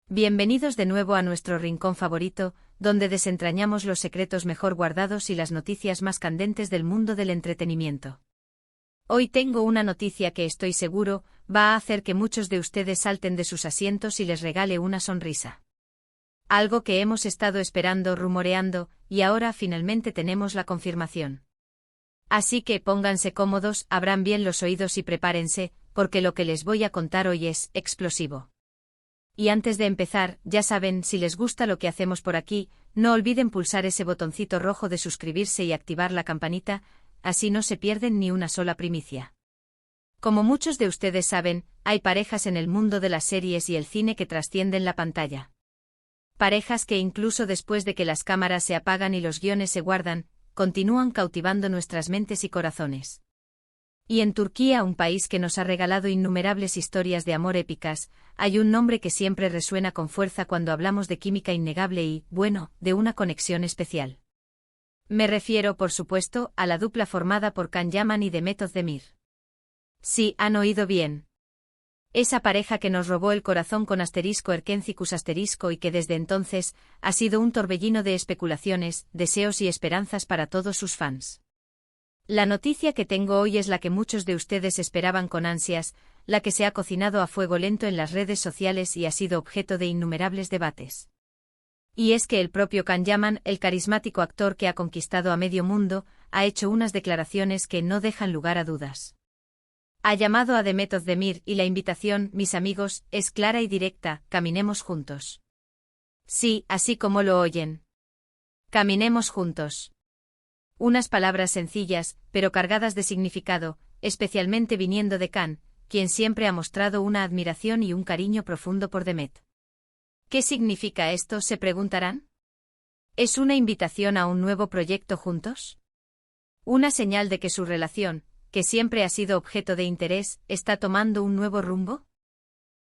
Bienvenidos de nuevo a nuestro rincón favorito, donde desentrañamos los secretos mejor guardados y las noticias más candentes del mundo del entretenimiento. Hoy tengo una noticia que estoy seguro va a hacer que muchos de ustedes salten de sus asientos y les regale una sonrisa. Algo que hemos estado esperando, rumoreando, y ahora finalmente tenemos la confirmación. Así que pónganse cómodos, abran bien los oídos y prepárense, porque lo que les voy a contar hoy es explosivo. Y antes de empezar, ya saben, si les gusta lo que hacemos por aquí, no olviden pulsar ese botoncito rojo de suscribirse y activar la campanita, así no se pierden ni una sola primicia. Como muchos de ustedes saben, hay parejas en el mundo de las series y el cine que trascienden la pantalla. Parejas que incluso después de que las cámaras se apagan y los guiones se guardan, continúan cautivando nuestras mentes y corazones. Y en Turquía, un país que nos ha regalado innumerables historias de amor épicas, hay un nombre que siempre resuena con fuerza cuando hablamos de química innegable y, bueno, de una conexión especial. Me refiero, por supuesto, a la dupla formada por Can Yaman y Demet Özdemir. Sí, han oído bien. Esa pareja que nos robó el corazón con Erkencicus y que desde entonces ha sido un torbellino de especulaciones, deseos y esperanzas para todos sus fans. La noticia que tengo hoy es la que muchos de ustedes esperaban con ansias, la que se ha cocinado a fuego lento en las redes sociales y ha sido objeto de innumerables debates. Y es que el propio Can Yaman, el carismático actor que ha conquistado a medio mundo, ha hecho unas declaraciones que no dejan lugar a dudas. Ha llamado a Demet Özdemir y la invitación, mis amigos, es clara y directa: caminemos juntos. Sí, así como lo oyen. Caminemos juntos. Unas palabras sencillas, pero cargadas de significado, especialmente viniendo de Can, quien siempre ha mostrado una admiración y un cariño profundo por Demet. ¿Qué significa esto?, se preguntarán. ¿Es una invitación a un nuevo proyecto juntos? ¿Una señal de que su relación, que siempre ha sido objeto de interés, está tomando un nuevo rumbo?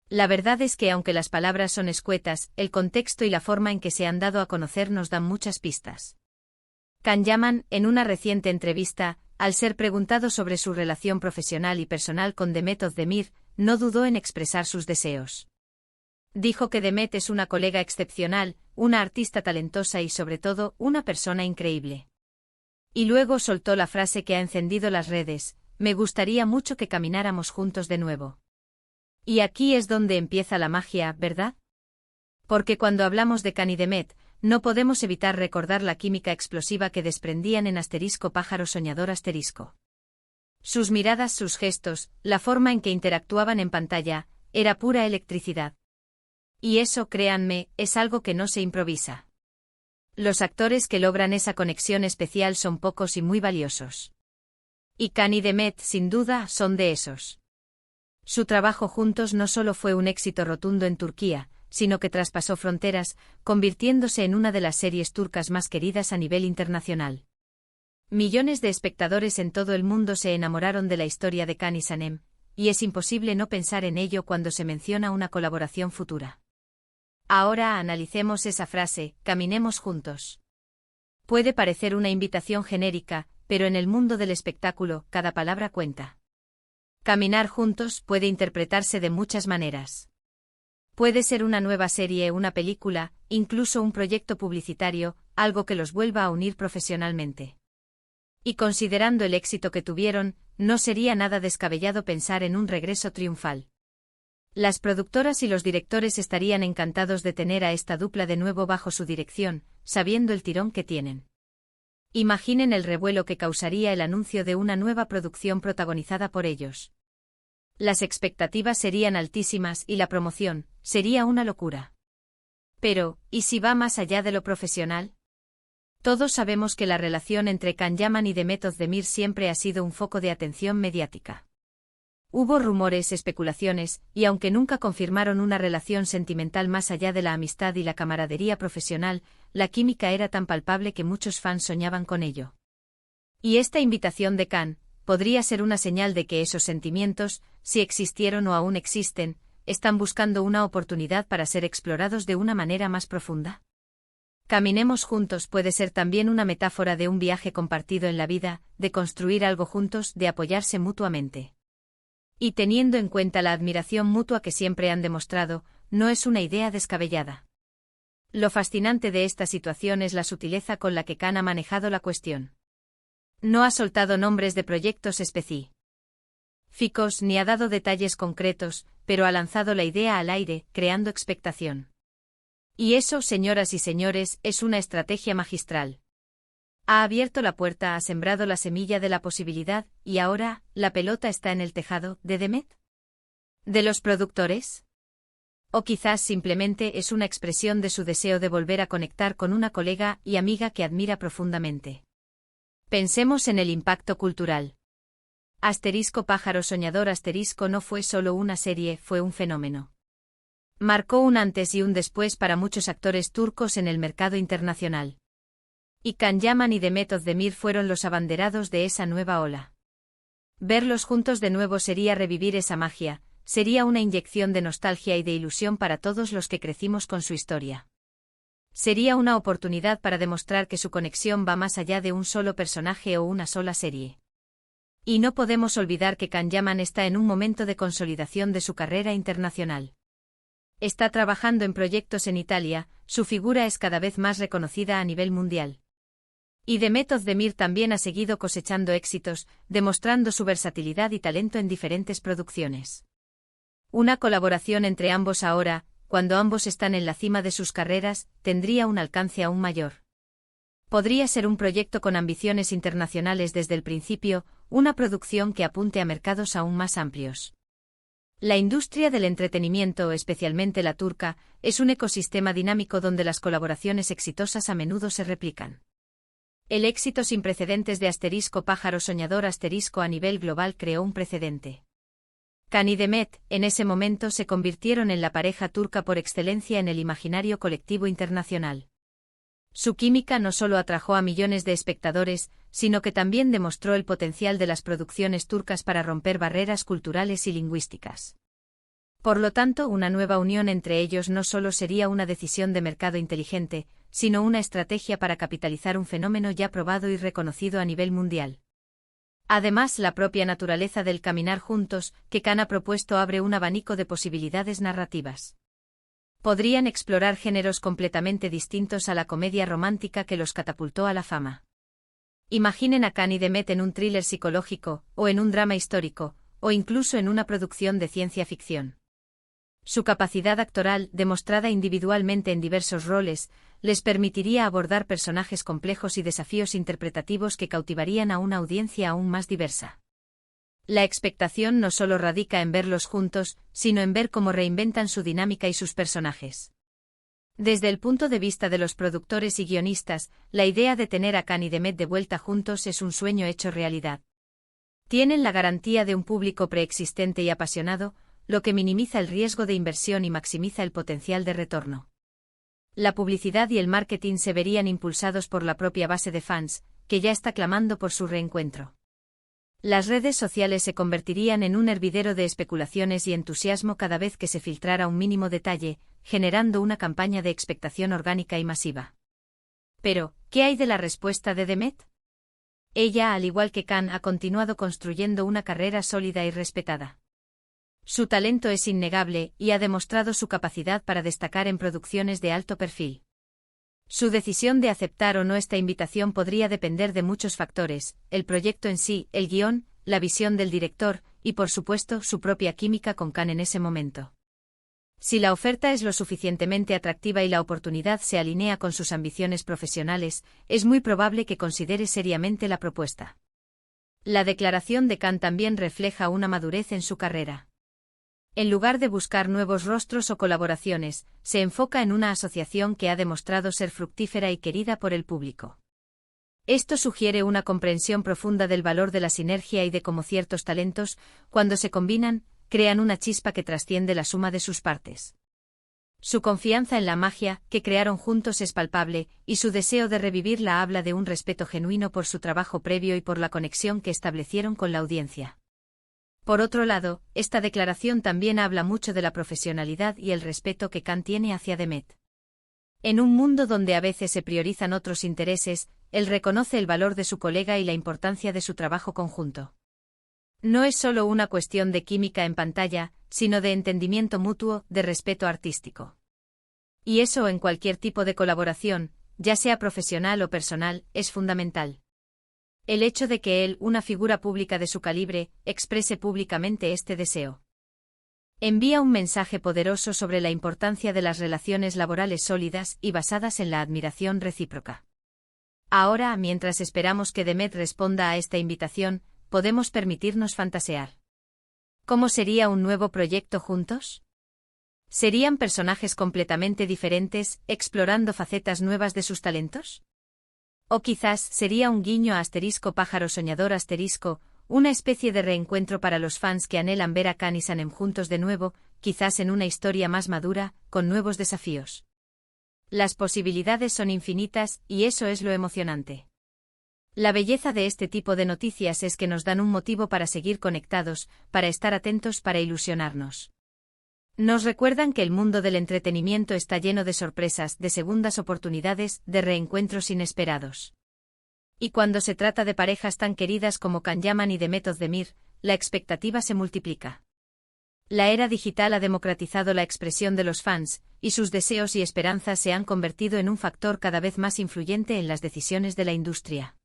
La verdad es que aunque las palabras son escuetas, el contexto y la forma en que se han dado a conocer nos dan muchas pistas. Can Yaman, en una reciente entrevista, al ser preguntado sobre su relación profesional y personal con Demet Özdemir, no dudó en expresar sus deseos. Dijo que Demet es una colega excepcional, una artista talentosa y sobre todo, una persona increíble. Y luego soltó la frase que ha encendido las redes: me gustaría mucho que camináramos juntos de nuevo. Y aquí es donde empieza la magia, ¿verdad? Porque cuando hablamos de Can y Demet, no podemos evitar recordar la química explosiva que desprendían en Pájaro Soñador. Sus miradas, sus gestos, la forma en que interactuaban en pantalla, era pura electricidad. Y eso, créanme, es algo que no se improvisa. Los actores que logran esa conexión especial son pocos y muy valiosos. Y Can y Demet, sin duda, son de esos. Su trabajo juntos no solo fue un éxito rotundo en Turquía, sino que traspasó fronteras, convirtiéndose en una de las series turcas más queridas a nivel internacional. Millones de espectadores en todo el mundo se enamoraron de la historia de Can y Sanem, y es imposible no pensar en ello cuando se menciona una colaboración futura. Ahora analicemos esa frase: caminemos juntos. Puede parecer una invitación genérica, pero en el mundo del espectáculo, cada palabra cuenta. Caminar juntos puede interpretarse de muchas maneras. Puede ser una nueva serie, una película, incluso un proyecto publicitario, algo que los vuelva a unir profesionalmente. Y considerando el éxito que tuvieron, no sería nada descabellado pensar en un regreso triunfal. Las productoras y los directores estarían encantados de tener a esta dupla de nuevo bajo su dirección, sabiendo el tirón que tienen. Imaginen el revuelo que causaría el anuncio de una nueva producción protagonizada por ellos. Las expectativas serían altísimas y la promoción sería una locura. Pero, ¿y si va más allá de lo profesional? Todos sabemos que la relación entre Can Yaman y Demet Özdemir siempre ha sido un foco de atención mediática. Hubo rumores, especulaciones, y aunque nunca confirmaron una relación sentimental más allá de la amistad y la camaradería profesional, la química era tan palpable que muchos fans soñaban con ello. Y esta invitación de Can podría ser una señal de que esos sentimientos, si existieron o aún existen, están buscando una oportunidad para ser explorados de una manera más profunda. Caminemos juntos puede ser también una metáfora de un viaje compartido en la vida, de construir algo juntos, de apoyarse mutuamente. Y teniendo en cuenta la admiración mutua que siempre han demostrado, no es una idea descabellada. Lo fascinante de esta situación es la sutileza con la que Khan ha manejado la cuestión. No ha soltado nombres de proyectos específicos ni ha dado detalles concretos, pero ha lanzado la idea al aire, creando expectación. Y eso, señoras y señores, es una estrategia magistral. Ha abierto la puerta, ha sembrado la semilla de la posibilidad, y ahora, ¿la pelota está en el tejado de Demet? ¿De los productores? O quizás simplemente es una expresión de su deseo de volver a conectar con una colega y amiga que admira profundamente. Pensemos en el impacto cultural. Pájaro soñador no fue solo una serie, fue un fenómeno. Marcó un antes y un después para muchos actores turcos en el mercado internacional. Y Can Yaman y Demet Özdemir fueron los abanderados de esa nueva ola. Verlos juntos de nuevo sería revivir esa magia, sería una inyección de nostalgia y de ilusión para todos los que crecimos con su historia. Sería una oportunidad para demostrar que su conexión va más allá de un solo personaje o una sola serie. Y no podemos olvidar que Can Yaman está en un momento de consolidación de su carrera internacional. Está trabajando en proyectos en Italia, su figura es cada vez más reconocida a nivel mundial. Y Demet Özdemir también ha seguido cosechando éxitos, demostrando su versatilidad y talento en diferentes producciones. Una colaboración entre ambos ahora, cuando ambos están en la cima de sus carreras, tendría un alcance aún mayor. Podría ser un proyecto con ambiciones internacionales desde el principio, una producción que apunte a mercados aún más amplios. La industria del entretenimiento, especialmente la turca, es un ecosistema dinámico donde las colaboraciones exitosas a menudo se replican. El éxito sin precedentes de Pájaro soñador a nivel global creó un precedente. Can y Demet, en ese momento se convirtieron en la pareja turca por excelencia en el imaginario colectivo internacional. Su química no solo atrajo a millones de espectadores, sino que también demostró el potencial de las producciones turcas para romper barreras culturales y lingüísticas. Por lo tanto, una nueva unión entre ellos no solo sería una decisión de mercado inteligente, sino una estrategia para capitalizar un fenómeno ya probado y reconocido a nivel mundial. Además, la propia naturaleza del caminar juntos, que Can ha propuesto, abre un abanico de posibilidades narrativas. Podrían explorar géneros completamente distintos a la comedia romántica que los catapultó a la fama. Imaginen a Can y Demet en un thriller psicológico, o en un drama histórico, o incluso en una producción de ciencia ficción. Su capacidad actoral, demostrada individualmente en diversos roles, les permitiría abordar personajes complejos y desafíos interpretativos que cautivarían a una audiencia aún más diversa. La expectación no solo radica en verlos juntos, sino en ver cómo reinventan su dinámica y sus personajes. Desde el punto de vista de los productores y guionistas, la idea de tener a Can y Demet de vuelta juntos es un sueño hecho realidad. Tienen la garantía de un público preexistente y apasionado, lo que minimiza el riesgo de inversión y maximiza el potencial de retorno. La publicidad y el marketing se verían impulsados por la propia base de fans, que ya está clamando por su reencuentro. Las redes sociales se convertirían en un hervidero de especulaciones y entusiasmo cada vez que se filtrara un mínimo detalle, generando una campaña de expectación orgánica y masiva. Pero, ¿qué hay de la respuesta de Demet? Ella, al igual que Can, ha continuado construyendo una carrera sólida y respetada. Su talento es innegable y ha demostrado su capacidad para destacar en producciones de alto perfil. Su decisión de aceptar o no esta invitación podría depender de muchos factores: el proyecto en sí, el guión, la visión del director y, por supuesto, su propia química con Can en ese momento. Si la oferta es lo suficientemente atractiva y la oportunidad se alinea con sus ambiciones profesionales, es muy probable que considere seriamente la propuesta. La declaración de Can también refleja una madurez en su carrera. En lugar de buscar nuevos rostros o colaboraciones, se enfoca en una asociación que ha demostrado ser fructífera y querida por el público. Esto sugiere una comprensión profunda del valor de la sinergia y de cómo ciertos talentos, cuando se combinan, crean una chispa que trasciende la suma de sus partes. Su confianza en la magia que crearon juntos es palpable, y su deseo de revivirla habla de un respeto genuino por su trabajo previo y por la conexión que establecieron con la audiencia. Por otro lado, esta declaración también habla mucho de la profesionalidad y el respeto que Can tiene hacia Demet. En un mundo donde a veces se priorizan otros intereses, él reconoce el valor de su colega y la importancia de su trabajo conjunto. No es solo una cuestión de química en pantalla, sino de entendimiento mutuo, de respeto artístico. Y eso en cualquier tipo de colaboración, ya sea profesional o personal, es fundamental. El hecho de que él, una figura pública de su calibre, exprese públicamente este deseo. Envía un mensaje poderoso sobre la importancia de las relaciones laborales sólidas y basadas en la admiración recíproca. Ahora, mientras esperamos que Demet responda a esta invitación, podemos permitirnos fantasear. ¿Cómo sería un nuevo proyecto juntos? ¿Serían personajes completamente diferentes, explorando facetas nuevas de sus talentos? O quizás sería un guiño a *pájaro soñador*, una especie de reencuentro para los fans que anhelan ver a Can y Sanem juntos de nuevo, quizás en una historia más madura, con nuevos desafíos. Las posibilidades son infinitas, y eso es lo emocionante. La belleza de este tipo de noticias es que nos dan un motivo para seguir conectados, para estar atentos, para ilusionarnos. Nos recuerdan que el mundo del entretenimiento está lleno de sorpresas, de segundas oportunidades, de reencuentros inesperados. Y cuando se trata de parejas tan queridas como Can Yaman y Demet Özdemir, la expectativa se multiplica. La era digital ha democratizado la expresión de los fans, y sus deseos y esperanzas se han convertido en un factor cada vez más influyente en las decisiones de la industria.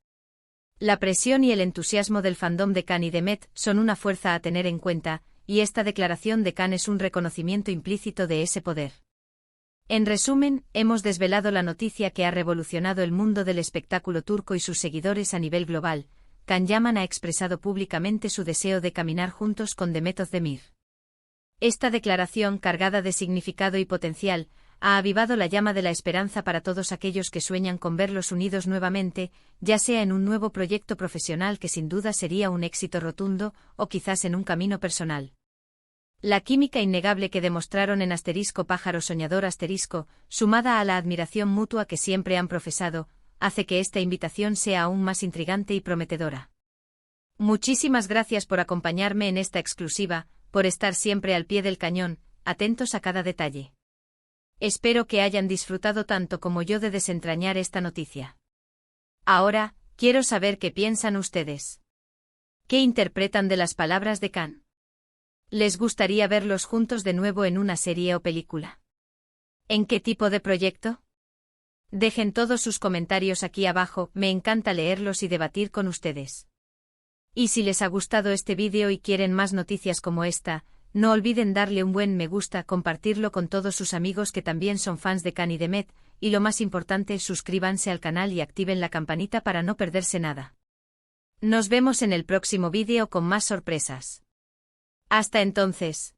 La presión y el entusiasmo del fandom de Can y Demet son una fuerza a tener en cuenta, y esta declaración de Can es un reconocimiento implícito de ese poder. En resumen, hemos desvelado la noticia que ha revolucionado el mundo del espectáculo turco y sus seguidores a nivel global. Can Yaman ha expresado públicamente su deseo de caminar juntos con Demet Özdemir. Esta declaración, cargada de significado y potencial, ha avivado la llama de la esperanza para todos aquellos que sueñan con verlos unidos nuevamente, ya sea en un nuevo proyecto profesional que sin duda sería un éxito rotundo, o quizás en un camino personal. La química innegable que demostraron en *pájaro soñador*, sumada a la admiración mutua que siempre han profesado, hace que esta invitación sea aún más intrigante y prometedora. Muchísimas gracias por acompañarme en esta exclusiva, por estar siempre al pie del cañón, atentos a cada detalle. Espero que hayan disfrutado tanto como yo de desentrañar esta noticia. Ahora, quiero saber qué piensan ustedes. ¿Qué interpretan de las palabras de Can? ¿Les gustaría verlos juntos de nuevo en una serie o película? ¿En qué tipo de proyecto? Dejen todos sus comentarios aquí abajo, me encanta leerlos y debatir con ustedes. Y si les ha gustado este vídeo y quieren más noticias como esta, no olviden darle un buen me gusta, compartirlo con todos sus amigos que también son fans de Can y Demet, y lo más importante, suscríbanse al canal y activen la campanita para no perderse nada. Nos vemos en el próximo vídeo con más sorpresas. Hasta entonces.